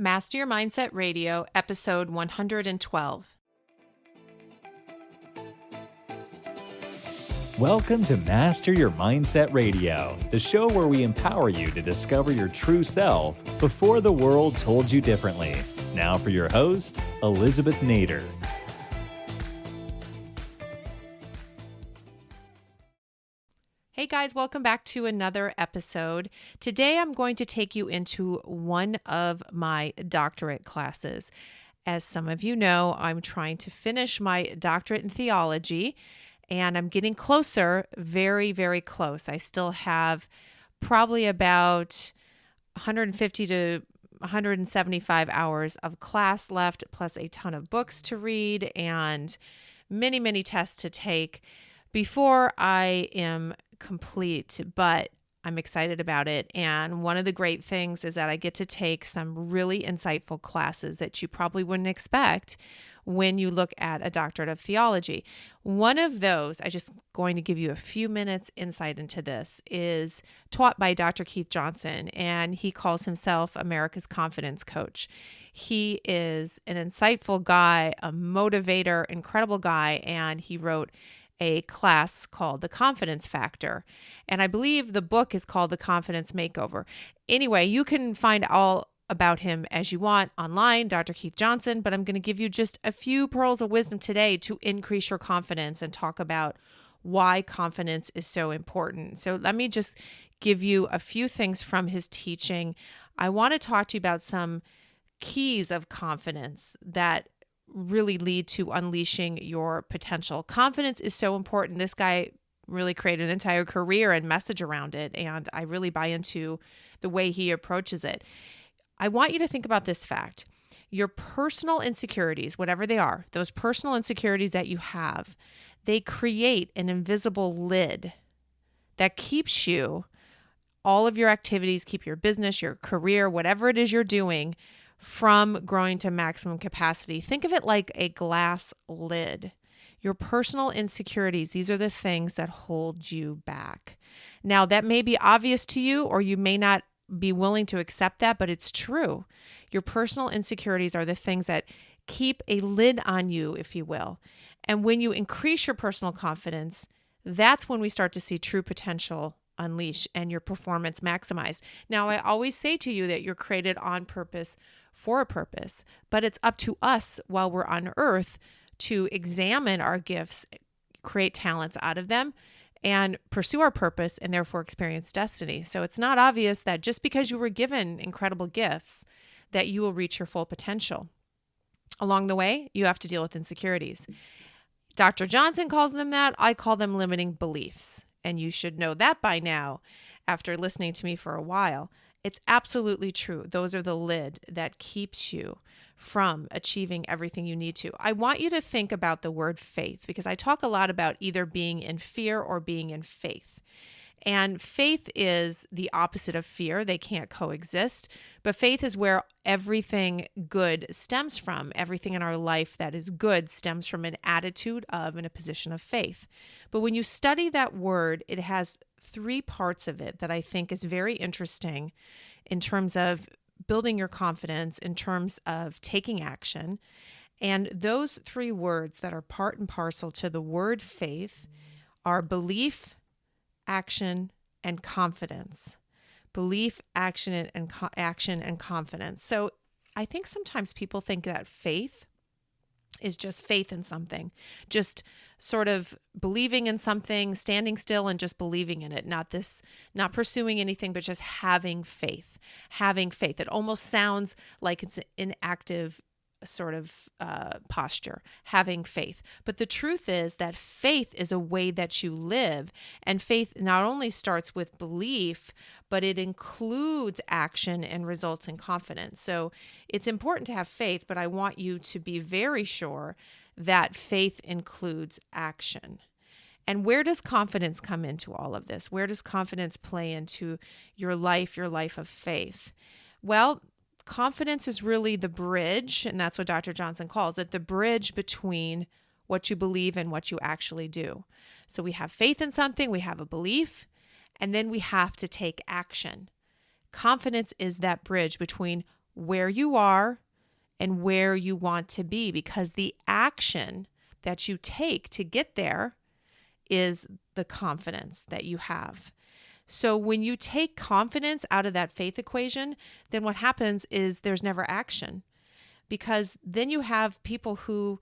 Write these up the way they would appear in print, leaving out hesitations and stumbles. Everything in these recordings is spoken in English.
Master Your Mindset Radio, episode 112. Welcome to Master Your Mindset Radio, the show where we empower you to discover your true self before the world told you differently. Now for your host, Elizabeth Nader. Hey guys, welcome back to another episode. Today I'm going to take you into one of my doctorate classes. As some of you know, I'm trying to finish my doctorate in theology, and I'm getting closer, very, very close. I still have probably about 150 to 175 hours of class left, plus a ton of books to read and many, many tests to take before I am complete, but I'm excited about it. And one of the great things is that I get to take some really insightful classes that you probably wouldn't expect when you look at a doctorate of theology. One of those, I just going to give you a few minutes insight into this, is taught by Dr. Keith Johnson, and he calls himself America's Confidence Coach. He is an insightful guy, a motivator, incredible guy, and he wrote a class called The Confidence Factor. And I believe the book is called The Confidence Makeover. Anyway, you can find all about him as you want online, Dr. Keith Johnson, but I'm going to give you just a few pearls of wisdom today to increase your confidence and talk about why confidence is so important. So let me just give you a few things from his teaching. I want to talk to you about some keys of confidence that really lead to unleashing your potential. Confidence is so important. This guy really created an entire career and message around it, and I really buy into the way he approaches it. I want you to think about this fact. Your personal insecurities, whatever they are, those personal insecurities that you have, they create an invisible lid that keeps you, all of your activities, keep your business, your career, whatever it is you're doing, from growing to maximum capacity. Think of it like a glass lid. Your personal insecurities, these are the things that hold you back. Now, that may be obvious to you, or you may not be willing to accept that, but it's true. Your personal insecurities are the things that keep a lid on you, if you will. And when you increase your personal confidence, that's when we start to see true potential unleash and your performance maximized. Now, I always say to you that you're created on purpose for a purpose, but it's up to us while we're on earth to examine our gifts, create talents out of them, and pursue our purpose and therefore experience destiny. So it's not obvious that just because you were given incredible gifts that you will reach your full potential. Along the way, you have to deal with insecurities. Dr. Johnson calls them that. I call them limiting beliefs. And you should know that by now after listening to me for a while. It's absolutely true. Those are the lid that keeps you from achieving everything you need to. I want you to think about the word faith, because I talk a lot about either being in fear or being in faith. And faith is the opposite of fear. They can't coexist. But faith is where everything good stems from. Everything in our life that is good stems from an attitude of and a position of faith. But when you study that word, it has three parts of it that I think is very interesting in terms of building your confidence, in terms of taking action. And those three words that are part and parcel to the word faith are belief, action, and confidence. Belief, action, and confidence. So I think sometimes people think that faith is just faith in something, just sort of believing in something, standing still and just believing in it, not pursuing anything, but just having faith. Having faith. It almost sounds like it's an active sort of posture, having faith. But the truth is that faith is a way that you live, and faith not only starts with belief, but it includes action and results in confidence. So it's important to have faith, but I want you to be very sure that faith includes action. And where does confidence come into all of this? Where does confidence play into your life of faith? Well, confidence is really the bridge, and that's what Dr. Johnson calls it, the bridge between what you believe and what you actually do. So we have faith in something, we have a belief, and then we have to take action. Confidence is that bridge between where you are and where you want to be, because the action that you take to get there is the confidence that you have. So when you take confidence out of that faith equation, then what happens is there's never action, because then you have people who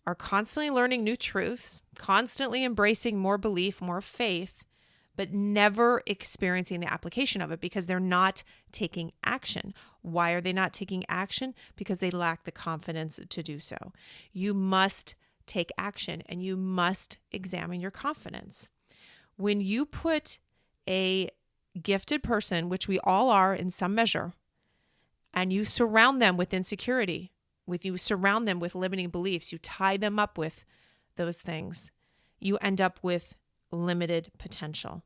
are constantly learning new truths, constantly embracing more belief, more faith, but never experiencing the application of it because they're not taking action. Why are they not taking action? Because they lack the confidence to do so. You must take action and you must examine your confidence. When you put a gifted person, which we all are in some measure, and you surround them with insecurity, you surround them with limiting beliefs, you tie them up with those things, you end up with limited potential.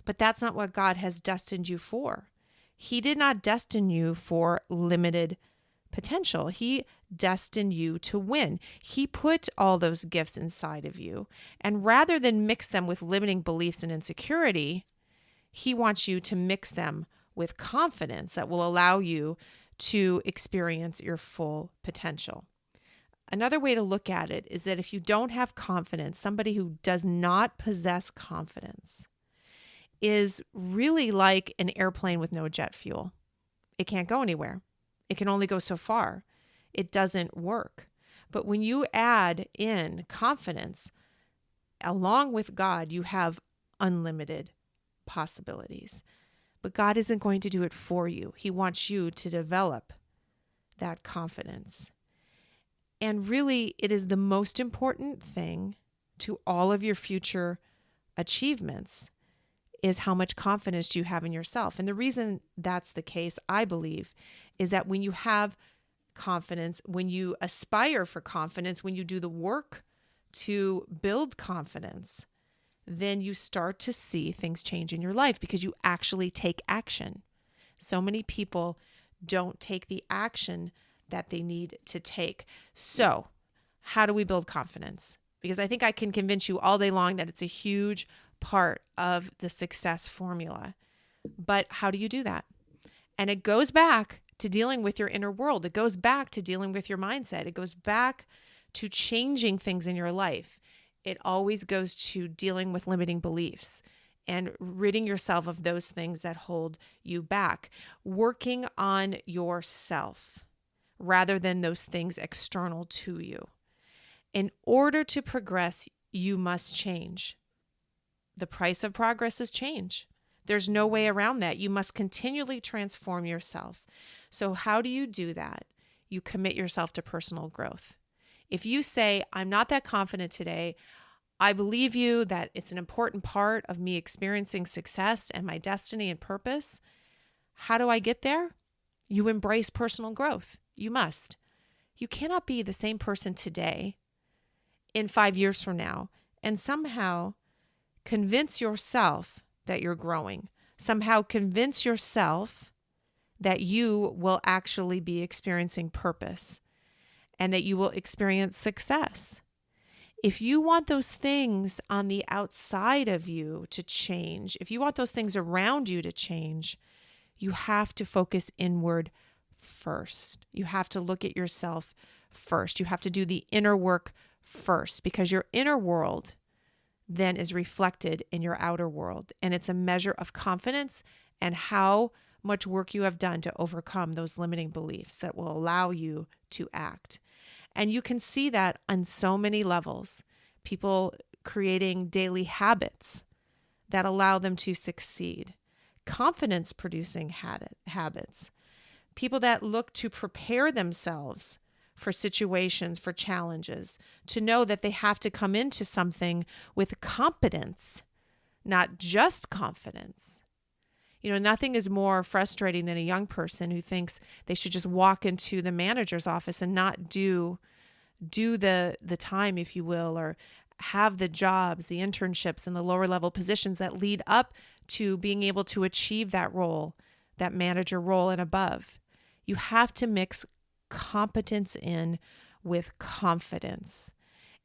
But that's not what God has destined you for. He did not destine you for limited potential. He destined you to win. He put all those gifts inside of you. And rather than mix them with limiting beliefs and insecurity, He wants you to mix them with confidence that will allow you to experience your full potential. Another way to look at it is that if you don't have confidence, somebody who does not possess confidence is really like an airplane with no jet fuel. It can't go anywhere. It can only go so far. It doesn't work. But when you add in confidence, along with God, you have unlimited possibilities. But God isn't going to do it for you. He wants you to develop that confidence. And really, it is the most important thing to all of your future achievements is how much confidence you have in yourself. And the reason that's the case, I believe, is that when you have confidence, when you aspire for confidence, when you do the work to build confidence, then you start to see things change in your life because you actually take action. So many people don't take the action that they need to take. So, how do we build confidence? Because I think I can convince you all day long that it's a huge part of the success formula. But how do you do that? And it goes back to dealing with your inner world. It goes back to dealing with your mindset. It goes back to changing things in your life. It always goes to dealing with limiting beliefs and ridding yourself of those things that hold you back. Working on yourself rather than those things external to you. In order to progress, you must change. The price of progress is change. There's no way around that. You must continually transform yourself. So how do you do that? You commit yourself to personal growth. If you say, I'm not that confident today, I believe you that it's an important part of me experiencing success and my destiny and purpose. How do I get there? You embrace personal growth. You must. You cannot be the same person today in 5 years from now and somehow convince yourself that you're growing. Somehow convince yourself that you will actually be experiencing purpose and that you will experience success. If you want those things on the outside of you to change, if you want those things around you to change, you have to focus inward first. You have to look at yourself first. You have to do the inner work first because your inner world then is reflected in your outer world. And it's a measure of confidence and how much work you have done to overcome those limiting beliefs that will allow you to act. And you can see that on so many levels. People creating daily habits that allow them to succeed. Confidence producing habits. People that look to prepare themselves for situations, for challenges, to know that they have to come into something with competence, not just confidence. You know, nothing is more frustrating than a young person who thinks they should just walk into the manager's office and not do the time, if you will, or have the jobs, the internships, and the lower level positions that lead up to being able to achieve that role, that manager role and above. You have to mix competence in with confidence,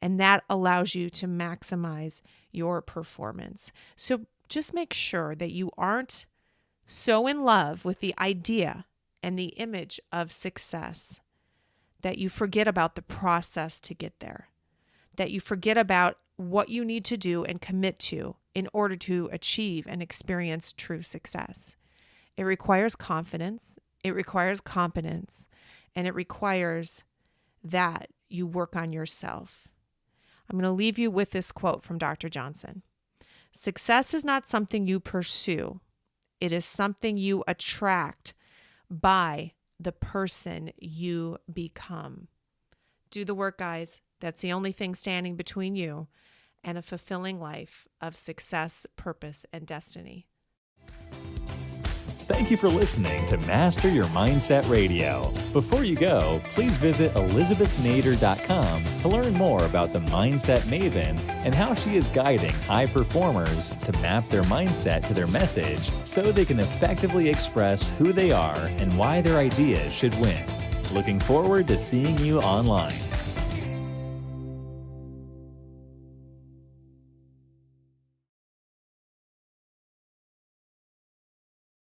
and that allows you to maximize your performance. So just make sure that you aren't so in love with the idea and the image of success, that you forget about the process to get there, that you forget about what you need to do and commit to in order to achieve and experience true success. It requires confidence, it requires competence, and it requires that you work on yourself. I'm going to leave you with this quote from Dr. Johnson. Success is not something you pursue. It is something you attract by the person you become. Do the work, guys. That's the only thing standing between you and a fulfilling life of success, purpose, and destiny. Thank you for listening to Master Your Mindset Radio. Before you go, please visit elizabethnader.com to learn more about the Mindset Maven and how she is guiding high performers to map their mindset to their message so they can effectively express who they are and why their ideas should win. Looking forward to seeing you online.